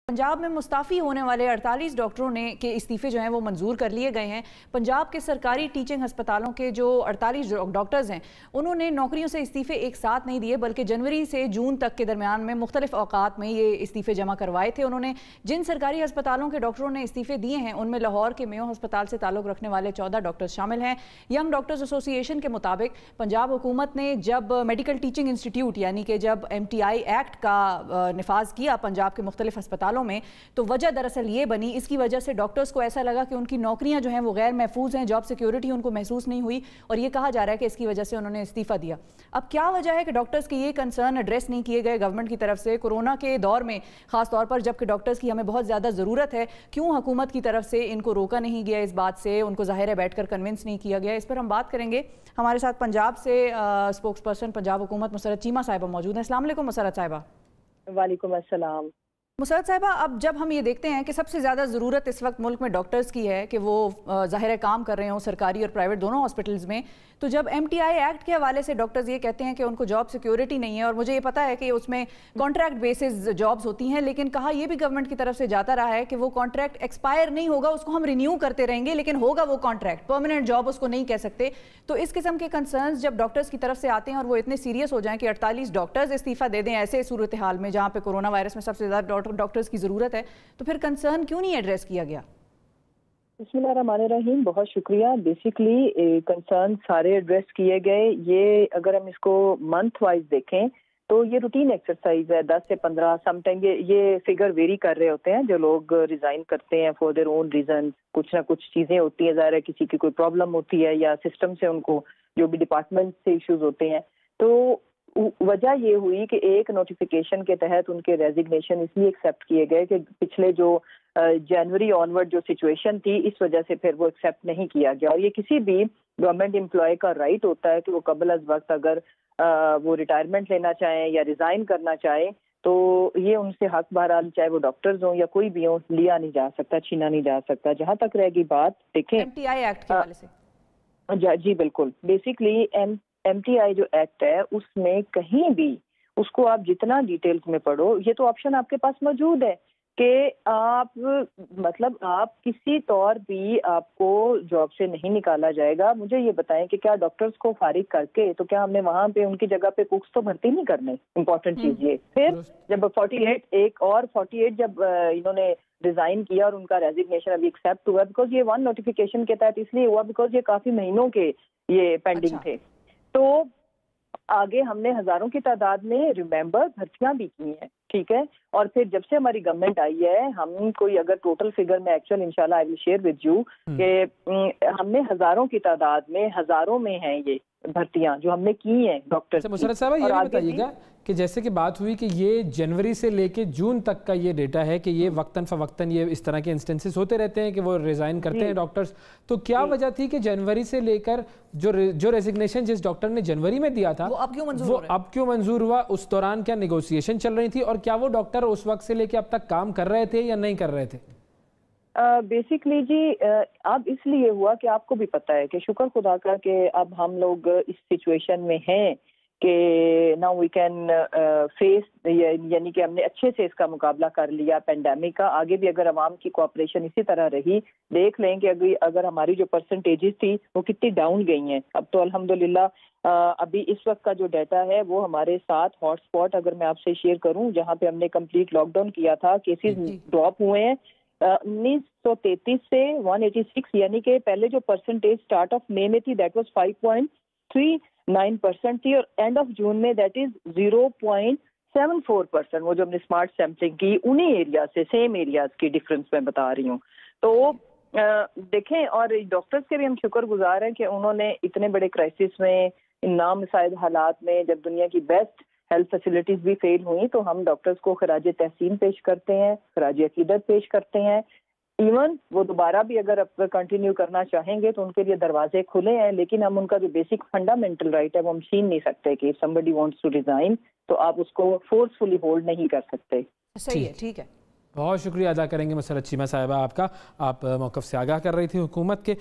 पंजाब में मुस्ताफ़ी होने वाले 48 डॉक्टरों ने के इस्तीफ़े जो हैं वो मंजूर कर लिए गए हैं। पंजाब के सरकारी टीचिंग हस्पतालों के जो 48 डॉक्टर्स हैं उन्होंने नौकरियों से इस्तीफ़े एक साथ नहीं दिए, बल्कि जनवरी से जून तक के दरमियान में मुख्तलिफ औकात में ये इस्तीफ़े जमा करवाए थे। उन्होंने जिन सरकारी अस्पतालों के डॉक्टरों ने इस्तीफ़े दिए हैं उनमें लाहौर के मेयो हस्पताल से ताल्लुक़ रखने वाले 14 डॉक्टर्स शामिल हैं। यंग डॉक्टर्स एसोसिएशन के मुताबिक पंजाब हुकूमत ने जब मेडिकल टीचिंग इंस्टीट्यूट यानी कि जब MTI एक्ट का नफाज किया पंजाब के मुख्तलिफ अस्पतालों में, तो वजह दरअसल ये बनी, इसकी वजह से डॉक्टर्स को ऐसा लगा कि उनकी नौकरियां जो हैं वो गैर महफूज हैं, जॉब सिक्योरिटी उनको महसूस नहीं हुई और ये कहा जा रहा है कि इसकी वजह से उन्होंने इस्तीफ़ा दिया। अब क्या वजह है कि डॉक्टर्स के ये कंसर्न एड्रेस नहीं किए गए गवर्नमेंट की तरफ से कोरोना के दौर में, खास तौर पर जबकि डॉक्टर्स की हमें बहुत ज़्यादा ज़रूरत है? क्यों हुकूमत की तरफ से इनको रोका नहीं गया इस बात से, उनको ज़ाहिर है बैठकर कन्विंस नहीं किया गया? इस पर हम बात करेंगे। हमारे साथ पंजाब से स्पोक्स पर्सन पंजाब हुकूमत मुसरत चीमा साहिबा मौजूद हैं। अस्सलाम वालेकुम मुसरत साहिबा। वालेकुम अस्सलाम। मुसरत साहिबा, अब जब हम ये देखते हैं कि सबसे ज़्यादा ज़रूरत इस वक्त मुल्क में डॉक्टर्स की है कि वो ज़ाहिर है काम कर रहे हों सरकारी और प्राइवेट दोनों हॉस्पिटल्स में, तो जब MTI एक्ट के हवाले से डॉक्टर्स ये कहते हैं कि उनको जॉब सिक्योरिटी नहीं है, और मुझे ये पता है कि उसमें कॉन्ट्रैक्ट बेसिस जॉब्स होती हैं, लेकिन कहा यह भी गवर्नमेंट की तरफ से जाता रहा है कि वो कॉन्ट्रैक्ट एक्सपायर नहीं होगा, उसको हम रिन्यू करते रहेंगे, लेकिन होगा वो कॉन्ट्रैक्ट, परमानेंट जॉब उसको नहीं कह सकते। तो इस किस्म के कंसर्न्स जब डॉक्टर्स की तरफ से आते हैं और वो इतने सीरियस हो जाएं कि 48 डॉक्टर्स इस्तीफ़ा दे दें ऐसे सूरत हाल में जहाँ पे कोरोना वायरस में सबसे ज़्यादा डॉक्टर्स की ज़रूरत है, तो फिर कंसर्न क्यों नहीं एड्रेस किया गया? बिस्मिल्लाहिर्रहमानिर्रहीम, बहुत शुक्रिया। बेसिकली कंसर्न सारे एड्रेस किए गए। ये अगर हम इसको मंथ वाइज देखें तो ये रूटीन एक्सरसाइज है। 10 से 15 समटाइम ये फिगर वेरी कर रहे होते हैं जो लोग रिजाइन करते हैं फॉर देयर ओन रीजन। कुछ ना कुछ चीजें होती हैं, ज़ाहिर है किसी की कोई प्रॉब्लम होती है या सिस्टम से उनको जो भी डिपार्टमेंट से इश्यूज होते हैं। तो वजह ये हुई कि एक नोटिफिकेशन के तहत उनके रेजिग्नेशन इसलिए एक्सेप्ट किए गए कि पिछले जो जनवरी ऑनवर्ड जो सिचुएशन थी, इस वजह से फिर वो एक्सेप्ट नहीं किया गया। और ये किसी भी गवर्नमेंट एम्प्लॉय का राइट होता है कि वो कबल अज वक्त अगर वो रिटायरमेंट लेना चाहें या रिजाइन करना चाहें तो ये उनसे हक बहरहाल, चाहे वो डॉक्टर्स हों या कोई भी हो, लिया नहीं जा सकता, छीना नहीं जा सकता। जहां तक रहेगी बात, देखें MTI एक्ट के हवाले से। जी बिल्कुल। बेसिकली MTI जो एक्ट है उसमें कहीं भी उसको आप जितना डिटेल्स में पढ़ो, ये तो ऑप्शन आपके पास मौजूद है कि आप मतलब आप किसी तौर भी आपको जॉब से नहीं निकाला जाएगा। मुझे ये बताएं कि क्या डॉक्टर्स को फारिग करके तो क्या हमने वहां पे उनकी जगह पे कुक्स तो भर्ती नहीं करने? इम्पोर्टेंट चीज ये। फिर जब 48 जब इन्होंने रिजाइन किया और उनका रेजिग्नेशन अभी एक्सेप्ट हुआ, बिकॉज ये वन नोटिफिकेशन के तहत इसलिए हुआ बिकॉज ये काफी महीनों के ये पेंडिंग थे। तो आगे हमने हजारों की तादाद में रिमेंबर भर्तियां भी की हैं, ठीक है। और फिर जब से हमारी गवर्नमेंट आई है, हम कोई अगर टोटल फिगर में एक्चुअल इंशाल्लाह I will share with you कि हमने हजारों की तादाद में, हजारों में हैं ये भर्तियां जो हमने की हैं डॉक्टर। मुसरत साहब ये भी बताइएगा कि जैसे कि बात हुई कि ये जनवरी से लेके जून तक का ये डेटा है कि ये वक्तन फवक्तन ये इस तरह के इंस्टेंसेस होते रहते हैं कि वो रिजाइन करते हैं डॉक्टर्स, तो क्या वजह थी कि जनवरी से लेकर जो रेजिग्नेशन जिस डॉक्टर ने जनवरी में दिया था वो अब क्यों मंजूर हुआ? उस दौरान क्या नेगोशिएशन चल रही थी और क्या वो डॉक्टर उस वक्त से लेके अब तक काम कर रहे थे या नहीं कर रहे थे? बेसिकली जी अब इसलिए हुआ कि आपको भी पता है कि शुक्र खुदा का कि अब हम लोग इस सिचुएशन में हैं कि नाउ वी कैन फेस, यानी कि हमने अच्छे से इसका मुकाबला कर लिया पेंडेमिक का। आगे भी अगर अवाम की कोऑपरेशन इसी तरह रही, देख लें कि अगर हमारी जो परसेंटेजेस थी वो कितनी डाउन गई हैं। अब तो अल्हम्दुलिल्लाह अभी इस वक्त का जो डाटा है वो हमारे 7 हॉटस्पॉट अगर मैं आपसे शेयर करूं जहां पे हमने कंप्लीट लॉकडाउन किया था, केसेस ड्रॉप हुए हैं 1933 से 186, यानी कि पहले जो परसेंटेज स्टार्ट ऑफ मई में थी दैट वाज 5.39% थी और एंड ऑफ जून में दैट इज 0.74%। वो जो हमने स्मार्ट सैम्पलिंग की उन्हीं एरिया से, सेम एरियाज की डिफरेंस में बता रही हूँ। तो देखें, और डॉक्टर्स के भी हम शुक्रगुजार हैं कि उन्होंने इतने बड़े क्राइसिस में, इन नामुसाइद हालात में, जब दुनिया की बेस्ट हेल्थ फैसिलिटीज भी फेल हुई, तो हम डॉक्टर्स को खराज तहसीन पेश करते हैं, खराज अकीदत पेश करते हैं। इवन वो दोबारा भी अगर कंटिन्यू करना चाहेंगे तो उनके लिए दरवाजे खुले हैं, लेकिन हम उनका जो बेसिक फंडामेंटल राइट है वो हम छीन नहीं सकते कि समबडी वांट्स टू रिजाइन तो आप उसको फोर्सफुली होल्ड नहीं कर सकते। सही है, ठीक है। बहुत शुक्रिया अदा करेंगे मुसरत चीमा साहिबा आपका, आप मौक़िफ़ से आगाह कर रही थी हुकूमत के।